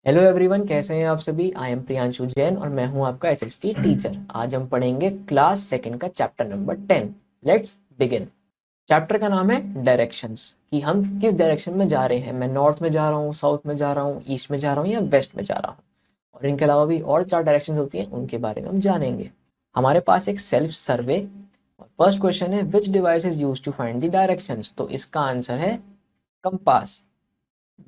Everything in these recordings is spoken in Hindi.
हेलो एवरीवन, कैसे हैं आप सभी। आई एम प्रियांशु जैन और मैं हूं आपका एसएसटी टीचर। आज हम पढ़ेंगे क्लास सेकंड का chapter number 10। Let's begin. Chapter का नाम है डायरेक्शंस, कि हम किस डायरेक्शन में जा रहे हैं। मैं नॉर्थ में जा रहा हूँ, साउथ में जा रहा हूँ, ईस्ट में जा रहा हूँ या वेस्ट में जा रहा हूँ। और इनके अलावा भी और 4 डायरेक्शंस होती हैं, उनके बारे में हम जानेंगे। हमारे पास एक सेल्फ सर्वे और फर्स्ट क्वेश्चन है, which device is use to find the directions. तो इसका आंसर है कंपास।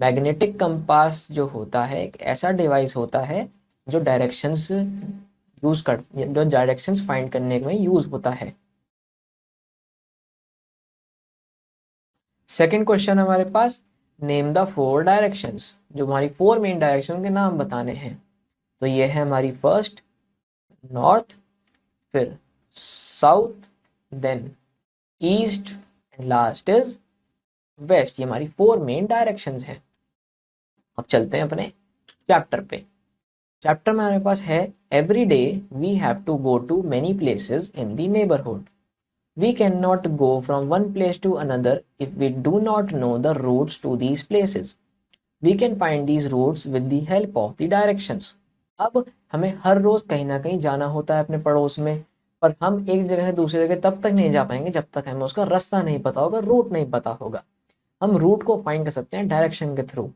मैग्नेटिक कंपास जो होता है एक ऐसा डिवाइस होता है जो डायरेक्शंस जो डायरेक्शंस फाइंड करने में यूज होता है। सेकंड क्वेश्चन हमारे पास, नेम द 4 डायरेक्शंस। जो हमारी 4 मेन डायरेक्शन के नाम बताने हैं। तो ये है हमारी फर्स्ट नॉर्थ, फिर south, then east and last is west. ये हमारी 4 मेन डायरेक्शंस हैं। अब चलते हैं अपने चैप्टर पे। चैप्टर में हमारे पास है, every day we have to go to many places in the neighbourhood. We can not go from one place to another if we do not know the roads to these places. We can find these roads with the help of the directions. अब हमें हर रोज कहीं ना कहीं जाना होता है अपने पड़ोस में, पर हम एक जगह से दूसरी जगह तब तक नहीं जा पाएंगे जब तक हमें उसका रास्ता नहीं पता होगा, रूट नहीं पता होगा। हम रूट को फाइंड कर सकते हैं डायरेक्शन के through.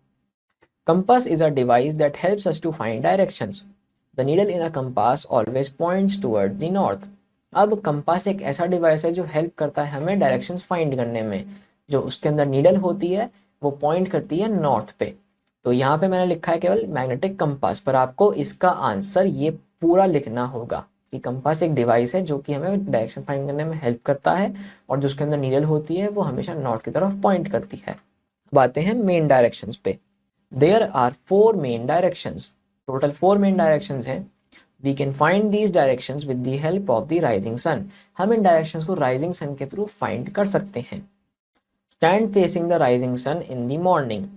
Compass is a device that helps us to find directions. The needle in a compass always points toward the north. अब कंपास एक ऐसा डिवाइस है जो हेल्प करता है हमें डायरेक्शंस फाइंड करने में। जो उसके अंदर नीडल होती है वो पॉइंट करती है नॉर्थ पे। तो यहाँ पे मैंने लिखा है केवल मैग्नेटिक कंपास, पर आपको इसका आंसर ये पूरा लिखना होगा कि कंपास एक डिवाइस है जो कि हमें डायरेक्शन फाइंड करने में हेल्प करता है और जो उसके अंदर नीडल होती है वो हमेशा नॉर्थ की तरफ पॉइंट करती है। अब आते हैं मेन डायरेक्शंस पे। There are 4 main directions. Total 4 main directions हैं। We can find these directions with the help of the rising sun. हम इन directions को rising sun के through find कर सकते हैं। Stand facing the rising sun in the morning.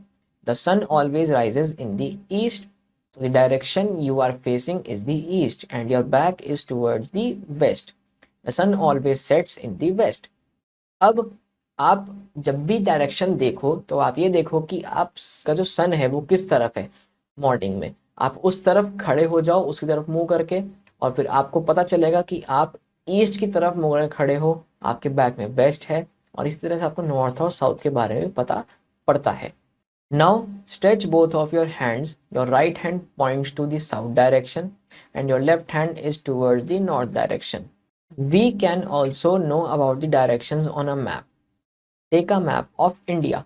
The sun always rises in the east. So the direction you are facing is the east and your back is towards the west. The sun always sets in the west. अब आप जब भी डायरेक्शन देखो तो आप ये देखो कि आपका जो सन है वो किस तरफ है। मॉर्निंग में आप उस तरफ खड़े हो जाओ, उसकी तरफ मुंह करके, और फिर आपको पता चलेगा कि आप ईस्ट की तरफ मुंह करके खड़े हो, आपके बैक में वेस्ट है। और इस तरह से आपको नॉर्थ और साउथ के बारे में पता पड़ता है। Now stretch both of your hands. Your right hand points to the south direction and your left hand is towards the north direction. We can also know about the directions on a map. Take a map of India.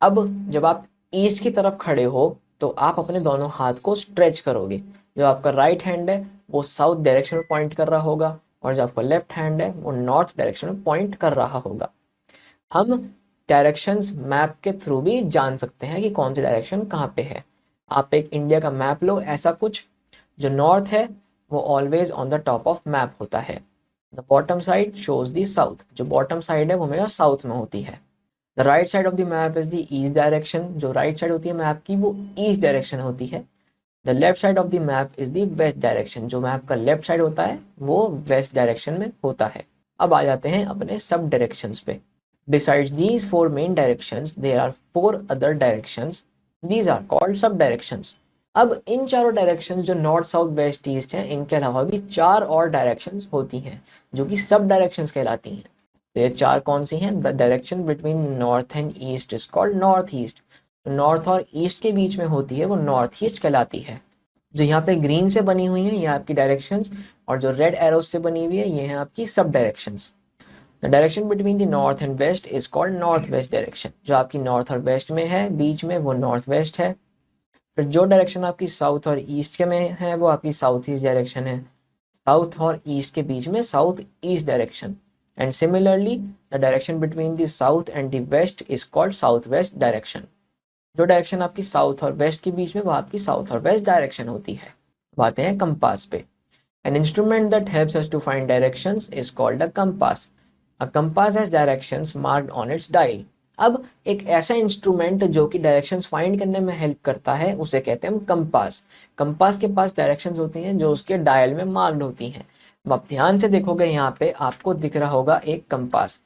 अब जब आप ईस्ट की तरफ खड़े हो तो आप अपने दोनों हाथ को स्ट्रेच करोगे। जो आपका राइट हैंड है वो साउथ डायरेक्शन में पॉइंट कर रहा होगा और जो आपका लेफ्ट हैंड है वो नॉर्थ डायरेक्शन में पॉइंट कर रहा होगा। हम डायरेक्शंस मैप के थ्रू भी जान सकते हैं कि कौन सी डायरेक्शन कहाँ पे है। आप एक इंडिया का मैप लो, ऐसा कुछ। जो नॉर्थ है वो always on the top of map होता है। The bottom side shows the south. जो बॉटम साइड है वो हमेशा साउथ में होती है। The right side of the map is the east direction. जो राइट साइड होती है मैप की वो ईस्ट डायरेक्शन होती है। The left side of the map is the waste direction. जो मैप का लेफ्ट साइड होता है वो वेस्ट डायरेक्शन में होता है। अब आ जाते हैं अपने सब डायरेक्शंस पे। Besides these 4 main directions, there are 4 other directions. These are called sub directions. अब इन चारों डायरेक्शन जो नॉर्थ साउथ वेस्ट ईस्ट हैं, इनके अलावा भी 4 और डायरेक्शंस होती हैं जो कि सब डायरेक्शंस कहलाती हैं। तो ये 4 कौन सी हैं? The direction between north and east is called north east. North और ईस्ट के बीच में होती है वो नॉर्थ ईस्ट कहलाती है। जो यहाँ पे ग्रीन से बनी हुई है ये आपकी डायरेक्शंस, और जो रेड एरोस से बनी हुई है ये है आपकी सब directions. The direction between the north and west is called north west direction. जो आपकी नॉर्थ और वेस्ट में है बीच में वो नॉर्थ वेस्ट है। फिर जो डायरेक्शन आपकी साउथ और ईस्ट के में है वो आपकी साउथ ईस्ट डायरेक्शन है। साउथ और ईस्ट के बीच में south east direction. And similarly the direction between the south and the west is called south west direction. जो डायरेक्शन आपकी साउथ और वेस्ट के बीच में वो आपकी साउथ और वेस्ट डायरेक्शन होती है। बातें हैं कंपास पे। An instrument that helps us to find directions is called a compass. A compass has directions marked on its dial. अब एक ऐसा इंस्ट्रूमेंट जो कि डायरेक्शंस फाइंड करने में हेल्प करता है उसे कहते हैं हम कंपास। कंपास के पास डायरेक्शंस होती हैं जो उसके डायल में मार्क्ड होती हैं। अब आप ध्यान से देखोगे यहाँ पे आपको दिख रहा होगा एक कंपास।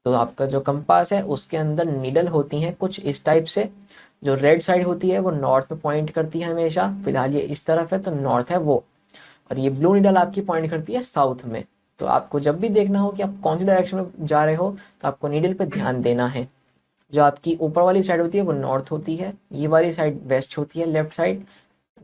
तो आपका जो कंपास है उसके अंदर नीडल होती हैं कुछ इस टाइप से। जो रेड साइड होती है वो नॉर्थ में पॉइंट करती है हमेशा, फिलहाल ये इस तरफ है तो नॉर्थ है वो, और ये ब्लू नीडल आपकी पॉइंट करती है साउथ में। तो आपको जब भी देखना हो कि आप कौन सी डायरेक्शन में जा रहे हो तो आपको नीडल पे ध्यान देना है। जो आपकी ऊपर वाली साइड होती है वो नॉर्थ होती है, ये वाली साइड वेस्ट होती है लेफ्ट साइड,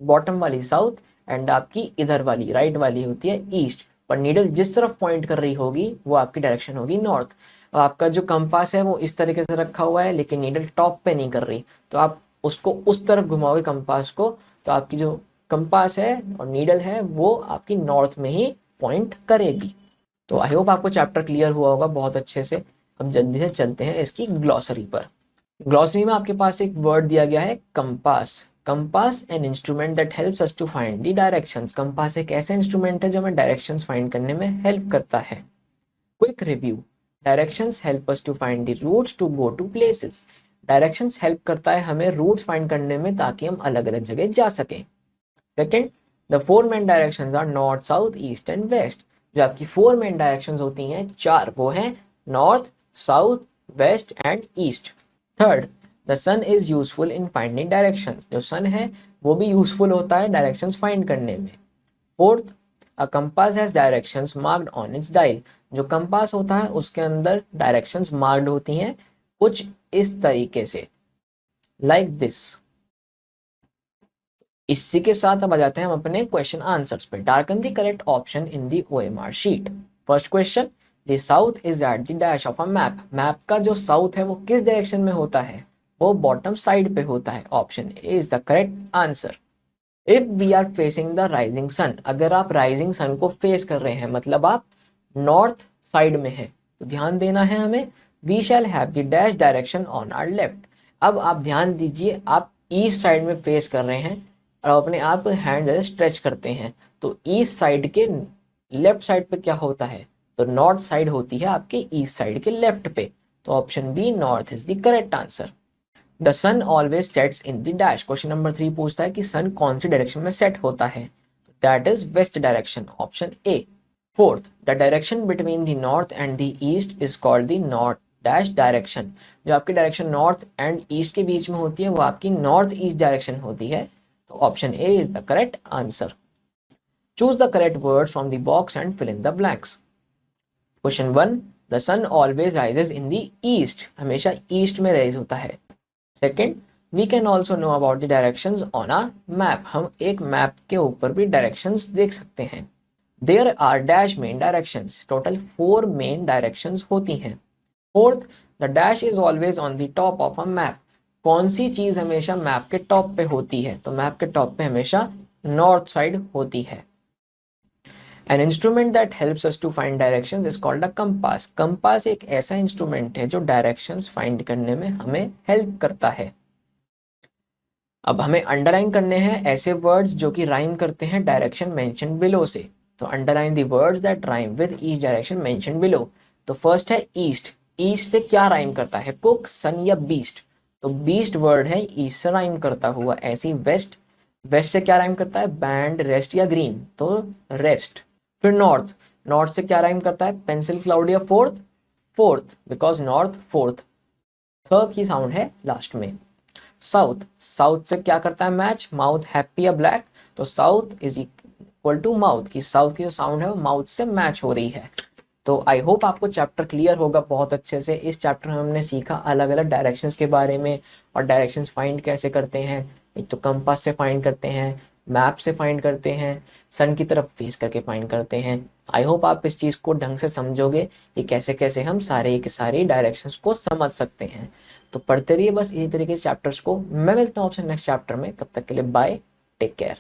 बॉटम वाली साउथ, एंड आपकी इधर वाली राइट वाली होती है ईस्ट। पर नीडल जिस तरफ पॉइंट कर रही होगी वो आपकी डायरेक्शन होगी नॉर्थ। अब आपका जो कंपास है वो इस तरीके से रखा हुआ है लेकिन नीडल टॉप पे नहीं कर रही, तो आप उसको उस तरफ घुमाओगे कंपास को, तो आपकी जो कंपास है और नीडल है वो आपकी नॉर्थ में ही पॉइंट करेगी। तो आई होप आपको चैप्टर क्लियर हुआ होगा बहुत अच्छे से। अब जल्दी से चलते हैं इसकी ग्लॉसरी पर। ग्लॉसरी में आपके पास एक वर्ड दिया गया है compass. Compass an instrument that helps us to find the directions. Compass एक ऐसा इंस्ट्रूमेंट है जो हमें डायरेक्शंस फाइंड करने में हेल्प करता है। Quick review, directions help us to find the routes to go to places. Directions help करता है हमें रूट्स फाइंड करने में ताकि हम अलग अलग जगह जा सकें। Second, the four main directions are north south east and west. जो आपकी फोर मेन डायरेक्शंस होती हैं चार, वो हैं north south west and east. Third, the sun is useful in finding directions. जो सन है वो भी यूजफुल होता है डायरेक्शंस फाइंड करने में। Fourth, a compass has directions marked on it's dial. जो कंपास होता है उसके अंदर डायरेक्शंस मार्क्ड होती हैं कुछ इस तरीके से, लाइक दिस। इसी के साथ अब आ जाते हैं हम अपने क्वेश्चन आंसर्स पे। Darken the correct option in the OMR sheet. First question, the south is at the dash of a map. Map का जो साउथ है वो किस डायरेक्शन में होता है, वो बॉटम साइड पे होता है। Option A is the correct answer. If we are facing the rising sun, अगर आप राइजिंग सन को फेस कर रहे हैं मतलब आप नॉर्थ साइड में है, तो ध्यान देना है हमें, we shall have the dash direction on our left. अब आप ध्यान दीजिए, आप ईस्ट साइड में फेस कर रहे हैं और अपने आप हैंड स्ट्रेच करते हैं, तो ईस्ट साइड के लेफ्ट साइड पे क्या होता है, तो नॉर्थ साइड होती है आपके ईस्ट साइड के लेफ्ट पे। तो option B north is the correct answer. The sun always sets in the dash. Question number 3 पूछता है कि सन कौन सी डायरेक्शन में सेट होता है, that is west direction. Option A. Fourth, the direction between the north and the east is called the north dash direction. जो आपकी डायरेक्शन नॉर्थ एंड ईस्ट के बीच में होती है वो आपकी नॉर्थ ईस्ट डायरेक्शन होती है। तो option A is the correct answer. Choose the correct word from the box and fill in the blanks. Question 1, the sun always rises in the east. हमेशा ईस्ट में राइज होता है। Second, we can also know about the directions on a map. हम एक मैप के ऊपर भी डायरेक्शंस देख सकते हैं। There are dash main directions. Total 4 main directions होती हैं। Fourth, the dash is always on the top of a map. कौन सी चीज हमेशा मैप के टॉप पे होती है, तो मैप के टॉप पे हमेशा नॉर्थ साइड होती है। An instrument that helps us to find directions is called a compass. Compass एक ऐसा इंस्ट्रूमेंट है जो डायरेक्शंस फाइंड करने में हमें हेल्प करता है। अब हमें अंडरलाइन करने हैं ऐसे वर्ड्स जो कि राइम करते हैं डायरेक्शन मेंशन बिलो से। तो underline the words that rhyme with each direction mention below. तो फर्स्ट है ईस्ट। ईस्ट से क्या राइम करता है, कुक सन या बीस्ट। तो बीस्ट वर्ड है ईस्ट से राइम करता हुआ। ऐसी वेस्ट, वेस्ट से क्या राइम करता है, बैंड रेस्ट या ग्रीन, तो रेस्ट। फिर नॉर्थ, नॉर्थ से क्या राइम करता है, पेंसिल क्लाउड या fourth, fourth, because north fourth, थ की साउंड है लास्ट में। साउथ, साउथ से क्या करता है मैच, माउथ हैप्पी या ब्लैक, तो south is equal to mouth की साउथ की जो साउंड है वो माउथ से मैच हो रही है। तो आई होप आपको चैप्टर क्लियर होगा बहुत अच्छे से। इस चैप्टर में हमने सीखा अलग अलग डायरेक्शंस के बारे में और डायरेक्शंस फाइंड कैसे करते हैं। एक तो कंपास से फाइंड करते हैं, मैप से फाइंड करते हैं, सन की तरफ फेस करके फाइंड करते हैं। आई होप आप इस चीज़ को ढंग से समझोगे कि कैसे कैसे हम सारे के सारे डायरेक्शंस को समझ सकते हैं। तो पढ़ते रहिए बस इसी तरीके से चैप्टर्स को। मैं मिलता हूँ आपसे नेक्स्ट चैप्टर में, तब तक के लिए बाय, टेक केयर।